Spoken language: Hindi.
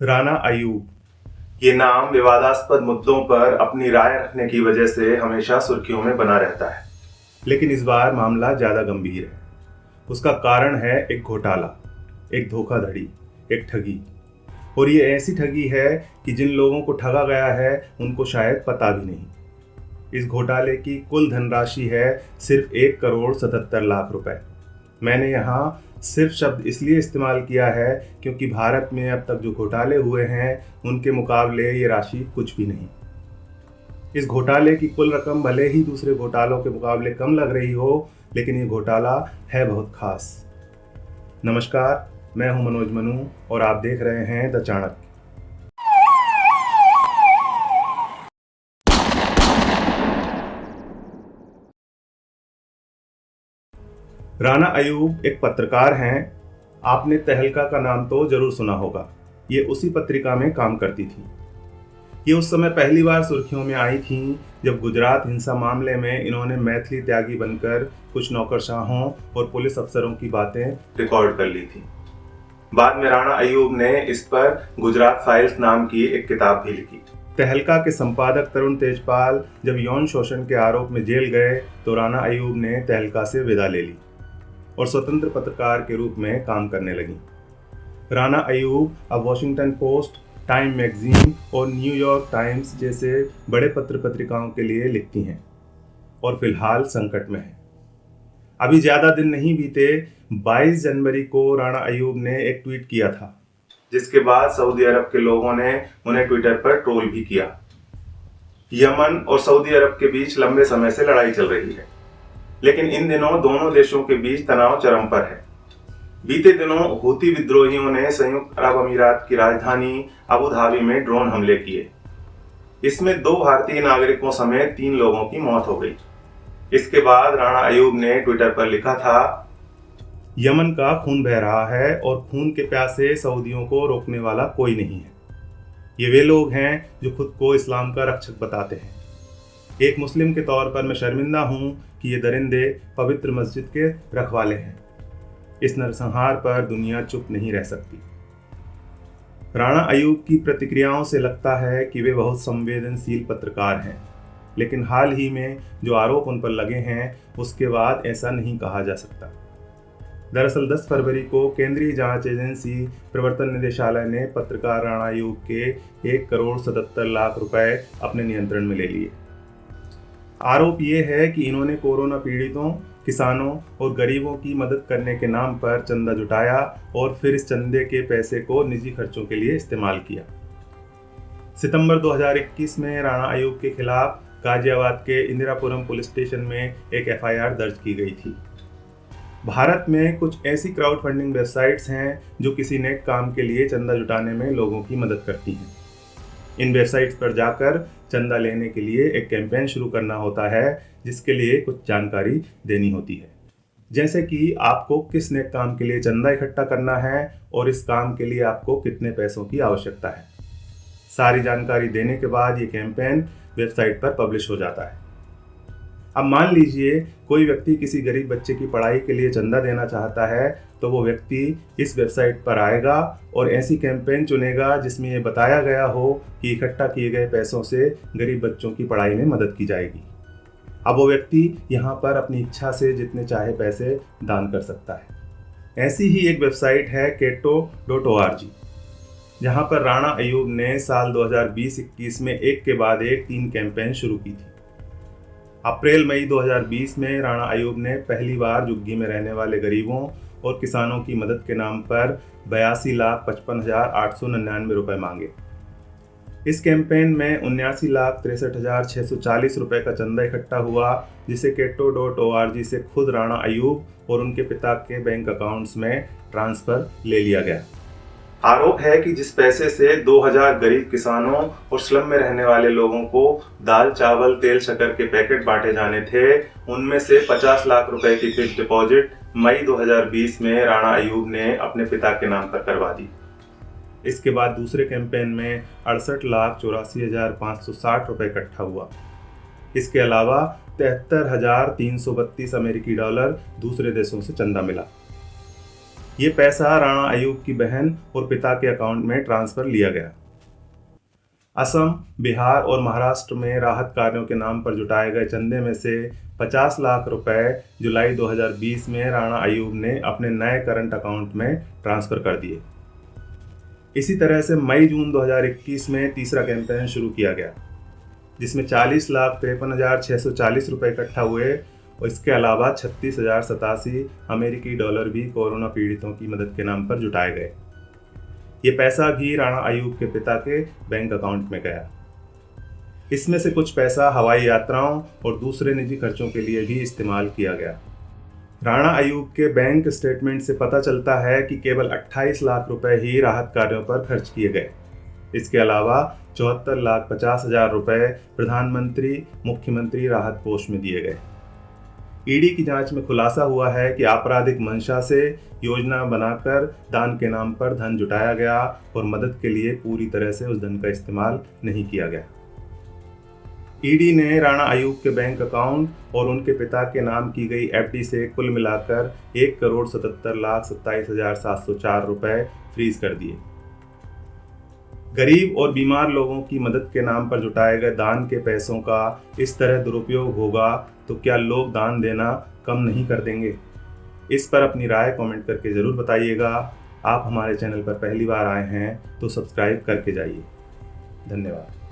राना अयूब। ये नाम विवादास्पद मुद्दों पर अपनी राय रखने की वजह से हमेशा सुर्खियों में बना रहता है, लेकिन इस बार मामला ज़्यादा गंभीर है। उसका कारण है एक घोटाला, एक धोखाधड़ी, एक ठगी। और ये ऐसी ठगी है कि जिन लोगों को ठगा गया है उनको शायद पता भी नहीं। इस घोटाले की कुल धनराशि है सिर्फ 1,77,00,000 रुपए। मैंने यहाँ सिर्फ शब्द इसलिए इस्तेमाल किया है क्योंकि भारत में अब तक जो घोटाले हुए हैं उनके मुकाबले ये राशि कुछ भी नहीं। इस घोटाले की कुल रकम भले ही दूसरे घोटालों के मुकाबले कम लग रही हो, लेकिन ये घोटाला है बहुत खास। नमस्कार, मैं हूं मनोज मनु और आप देख रहे हैं द चाणक्य। राना अयूब एक पत्रकार हैं। आपने तहलका का नाम तो जरूर सुना होगा। ये उसी पत्रिका में काम करती थी। ये उस समय पहली बार सुर्खियों में आई थी जब गुजरात हिंसा मामले में इन्होंने मैथिली त्यागी बनकर कुछ नौकरशाहों और पुलिस अफसरों की बातें रिकॉर्ड कर ली थी। बाद में राना अयूब ने इस पर गुजरात फाइल्स नाम की एक किताब भी लिखी। तहलका के संपादक तरुण तेजपाल जब यौन शोषण के आरोप में जेल गए तो राना अयूब ने तहलका से विदा ले ली और स्वतंत्र पत्रकार के रूप में काम करने लगी। राना अयूब अब वॉशिंगटन पोस्ट, टाइम मैगजीन और न्यूयॉर्क टाइम्स जैसे बड़े पत्र पत्रिकाओं के लिए लिखती हैं और फिलहाल संकट में है। अभी ज़्यादा दिन नहीं बीते, 22 जनवरी को राना अयूब ने एक ट्वीट किया था, जिसके बाद सऊदी अरब के लोगों ने उन्हें ट्विटर पर ट्रोल भी किया। यमन और सऊदी अरब के बीच लंबे समय से लड़ाई चल रही है, लेकिन इन दिनों दोनों देशों के बीच तनाव चरम पर है। बीते दिनों हूती विद्रोहियों ने संयुक्त अरब अमीरात की राजधानी अबू धाबी में ड्रोन हमले किए। इसमें 2 भारतीय नागरिकों समेत 3 लोगों की मौत हो गई। इसके बाद राना अयूब ने ट्विटर पर लिखा था, यमन का खून बह रहा है और खून के प्यासे सऊदियों को रोकने वाला कोई नहीं है। ये वे लोग हैं जो खुद को इस्लाम का रक्षक बताते हैं। एक मुस्लिम के तौर पर मैं शर्मिंदा हूं कि ये दरिंदे पवित्र मस्जिद के रखवाले हैं। इस नरसंहार पर दुनिया चुप नहीं रह सकती। राना अयूब की प्रतिक्रियाओं से लगता है कि वे बहुत संवेदनशील पत्रकार हैं, लेकिन हाल ही में जो आरोप उन पर लगे हैं उसके बाद ऐसा नहीं कहा जा सकता। दरअसल 10 फरवरी को केंद्रीय जांच एजेंसी प्रवर्तन निदेशालय ने पत्रकार राना अयूब के 1,77,00,000 रुपए अपने नियंत्रण में ले लिए। आरोप ये है कि इन्होंने कोरोना पीड़ितों, किसानों और गरीबों की मदद करने के नाम पर चंदा जुटाया और फिर इस चंदे के पैसे को निजी खर्चों के लिए इस्तेमाल किया। सितंबर 2021 में राना अयूब के खिलाफ गाजियाबाद के इंदिरापुरम पुलिस स्टेशन में एक एफआईआर दर्ज की गई थी। भारत में कुछ ऐसी क्राउड फंडिंग वेबसाइट्स हैं जो किसी नेक काम के लिए चंदा जुटाने में लोगों की मदद करती हैं। इन वेबसाइट्स पर जाकर चंदा लेने के लिए एक कैंपेन शुरू करना होता है, जिसके लिए कुछ जानकारी देनी होती है, जैसे कि आपको किस नेक काम के लिए चंदा इकट्ठा करना है और इस काम के लिए आपको कितने पैसों की आवश्यकता है। सारी जानकारी देने के बाद ये कैंपेन वेबसाइट पर पब्लिश हो जाता है। अब मान लीजिए कोई व्यक्ति किसी गरीब बच्चे की पढ़ाई के लिए चंदा देना चाहता है, तो वो व्यक्ति इस वेबसाइट पर आएगा और ऐसी कैंपेन चुनेगा जिसमें ये बताया गया हो कि इकट्ठा किए गए पैसों से गरीब बच्चों की पढ़ाई में मदद की जाएगी। अब वो व्यक्ति यहाँ पर अपनी इच्छा से जितने चाहे पैसे दान कर सकता है। ऐसी ही एक वेबसाइट है keto.org, जहाँ पर राना अयूब ने साल 2020-21 में एक के बाद एक 3 कैंपेन शुरू की थी। अप्रैल-मई 2020 में राना अयूब ने पहली बार झुग्गी में रहने वाले गरीबों और किसानों की मदद के नाम पर 82,55,899 रुपए मांगे। इस कैंपेन में 79,63,640 रुपए का चंदा इकट्ठा हुआ, जिसे keto.org से खुद राना अयूब और उनके पिता के बैंक अकाउंट्स में ट्रांसफर ले लिया गया। आरोप है कि जिस पैसे से 2,000 गरीब किसानों और स्लम में रहने वाले लोगों को दाल, चावल, तेल, शक्कर के पैकेट बांटे जाने थे, उनमें से 50 लाख रुपए की फिक्स्ड डिपॉजिट मई 2020 में राना अयूब ने अपने पिता के नाम पर करवा दी। इसके बाद दूसरे कैंपेन में 68,84,560 रुपए इकट्ठा हुआ। इसके अलावा 73,332 अमेरिकी डॉलर दूसरे देशों से चंदा मिला। ये पैसा राणा अयूब की बहन और पिता के अकाउंट में ट्रांसफर लिया गया। असम, बिहार और महाराष्ट्र में राहत कार्यों के नाम पर जुटाए गए चंदे में से 50 लाख रुपए जुलाई 2020 में राणा अयूब ने अपने नए करंट अकाउंट में ट्रांसफर कर दिए। इसी तरह से मई जून 2021 में तीसरा कैंपेन शुरू किया गया, जिसमें 40,53,640 रुपए इकट्ठा हुए और इसके अलावा 36,087 अमेरिकी डॉलर भी कोरोना पीड़ितों की मदद के नाम पर जुटाए गए। ये पैसा भी राणा अयूब के पिता के बैंक अकाउंट में गया। इसमें से कुछ पैसा हवाई यात्राओं और दूसरे निजी खर्चों के लिए भी इस्तेमाल किया गया। राणा अयूब के बैंक स्टेटमेंट से पता चलता है कि केवल 28 लाख रुपए ही राहत कार्यों पर खर्च किए गए। इसके अलावा 74,50,000 रुपए प्रधानमंत्री मुख्यमंत्री राहत कोष में दिए गए। ईडी की जांच में खुलासा हुआ है कि आपराधिक मंशा से योजना बनाकर दान के नाम पर धन जुटाया गया और मदद के लिए पूरी तरह से उस धन का इस्तेमाल नहीं किया गया। ईडी ने राणा अयूब के बैंक अकाउंट और उनके पिता के नाम की गई एफडी से कुल मिलाकर 1,77,27,704 रुपए फ्रीज कर दिए। गरीब और बीमार लोगों की मदद के नाम पर जुटाए गए दान के पैसों का इस तरह दुरुपयोग होगा तो क्या लोग दान देना कम नहीं कर देंगे? इस पर अपनी राय कमेंट करके ज़रूर बताइएगा। आप हमारे चैनल पर पहली बार आए हैं तो सब्सक्राइब करके जाइए। धन्यवाद।